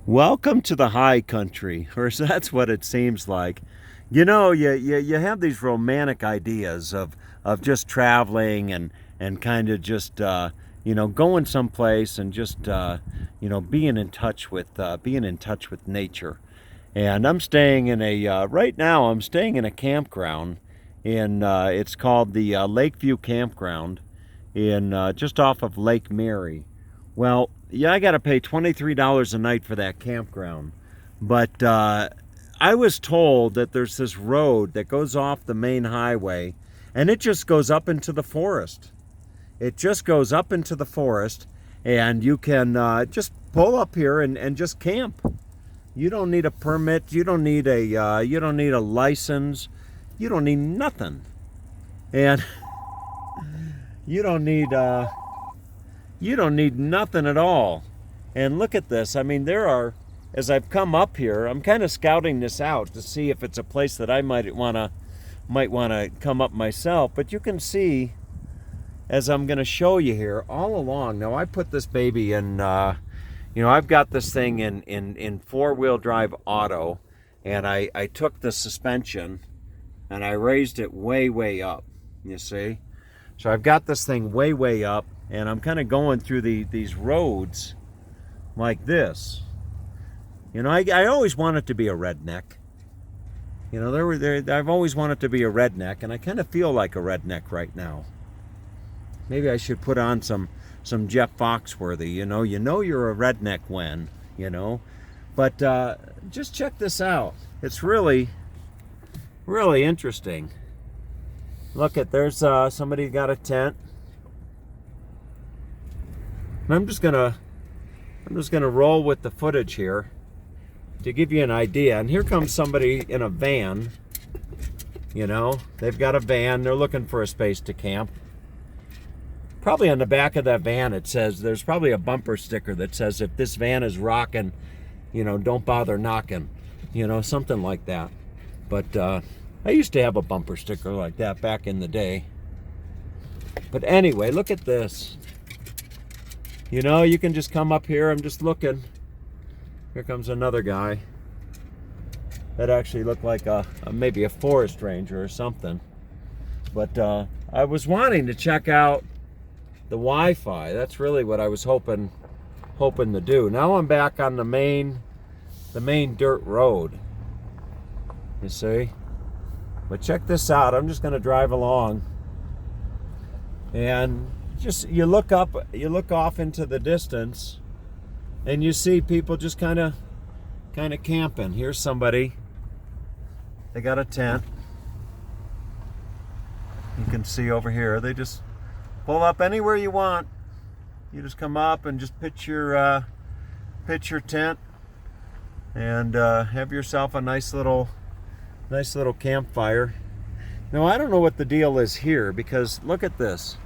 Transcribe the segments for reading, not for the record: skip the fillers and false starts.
Welcome to the high country, or that's what it seems like. You have these romantic ideas of just traveling and kind of just going someplace and just being in touch with nature. And I'm staying in a right now. I'm staying in a campground in it's called the Lakeview Campground in just off of Lake Mary. Well, yeah, I got to pay $23 a night for that campground. But I was told that there's this road that goes off the main highway and it just goes up into the forest. It just goes up into the forest, and you can just pull up here and just camp. You don't need a permit. You don't need a license. You don't need nothing. And you don't need you don't need nothing at all. And look at this. I mean, as I've come up here, I'm kind of scouting this out to see if it's a place that I might wanna come up myself. But you can see, as I'm going to show you here, all along. Now, I put this baby in. I've got this thing in four-wheel drive auto, and I took the suspension and I raised it way up. You see, so I've got this thing way up, and I'm kind of going through these roads like this. I always wanted to be a redneck. I've always wanted to be a redneck, and I kind of feel like a redneck right now. Maybe I should put on some Jeff Foxworthy. You're a redneck when, But just check this out. It's really interesting. Look there's somebody got a tent. And I'm just gonna roll with the footage here to give you an idea. And here comes somebody in a van. They've got a van. They're looking for a space to camp. Probably on the back of that van it says, there's probably a bumper sticker that says, if this van is rocking, don't bother knocking, something like that. But I used to have a bumper sticker like that back in the day. But anyway, look at this. You can just come up here. I'm just looking. Here comes another guy that actually looked like maybe a forest ranger or something. But I was wanting to check out the Wi-Fi. That's really what I was hoping to do. Now I'm back on the main dirt road. You see? But check this out. I'm just going to drive along, and just you look off into the distance, and you see people just kind of camping. Here's somebody. They got a tent. You can see over here. They just pull up anywhere you want. You just come up and just pitch your tent and have yourself a nice little campfire. Now, I don't know what the deal is here, because look at this.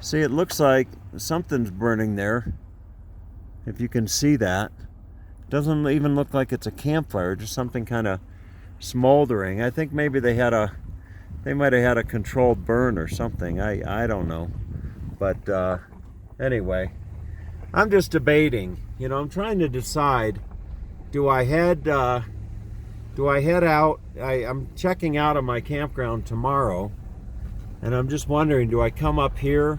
See, it looks like something's burning there. If you can see that. It doesn't even look like it's a campfire, just something kind of smoldering. I think maybe they might have had a controlled burn or something. I don't know. But anyway, I'm just debating. I'm trying to decide, do I head out? I'm checking out of my campground tomorrow, and I'm just wondering, do I come up here,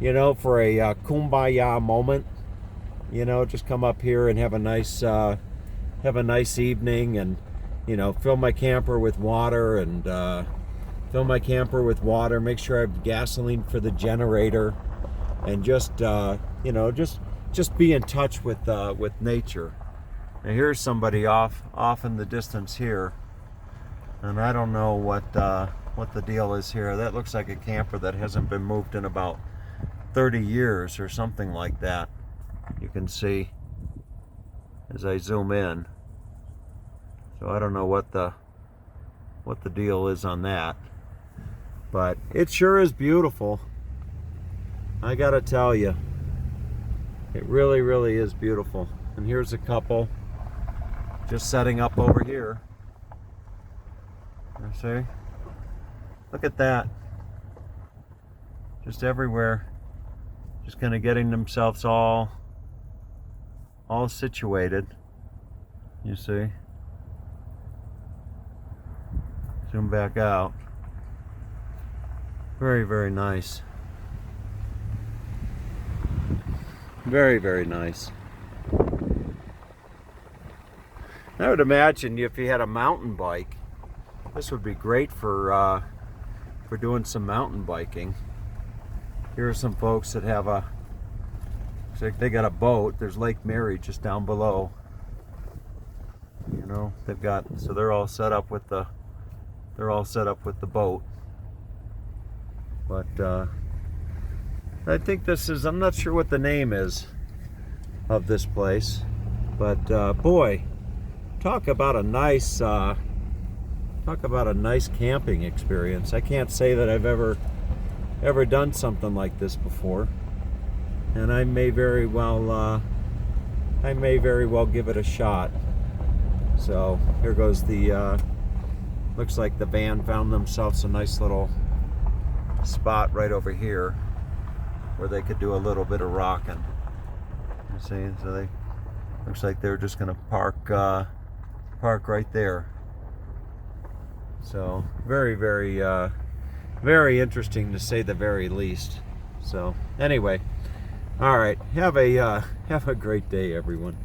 for a kumbaya moment? Just come up here and have a nice evening, and fill my camper with water, and make sure I have gasoline for the generator, and just be in touch with nature. Now, here's somebody off in the distance here, and I don't know what the deal is here. That looks like a camper that hasn't been moved in about 30 years or something like that. You can see as I zoom in. So I don't know what the deal is on that, but it sure is beautiful. I gotta tell you, it really is beautiful. And here's a couple just setting up over here. You see? Look at that. Just everywhere. Just kind of getting themselves all all situated. You see? Zoom back out. Very, very nice. Very, very nice. I would imagine if you had a mountain bike, this would be great for doing some mountain biking. Here are some folks that have looks like they got a boat. There's Lake Mary just down below. You know, so they're all set up with the boat. But I think this is, I'm not sure what the name is of this place, but boy, talk about a nice camping experience. I can't say that I've ever done something like this before, and I may very well give it a shot. So here goes the looks like the van found themselves a nice little spot right over here where they could do a little bit of rocking. You see, so they looks like they're just gonna park right there. So very, very, very interesting to say the very least. So anyway, all right, have a great day, everyone.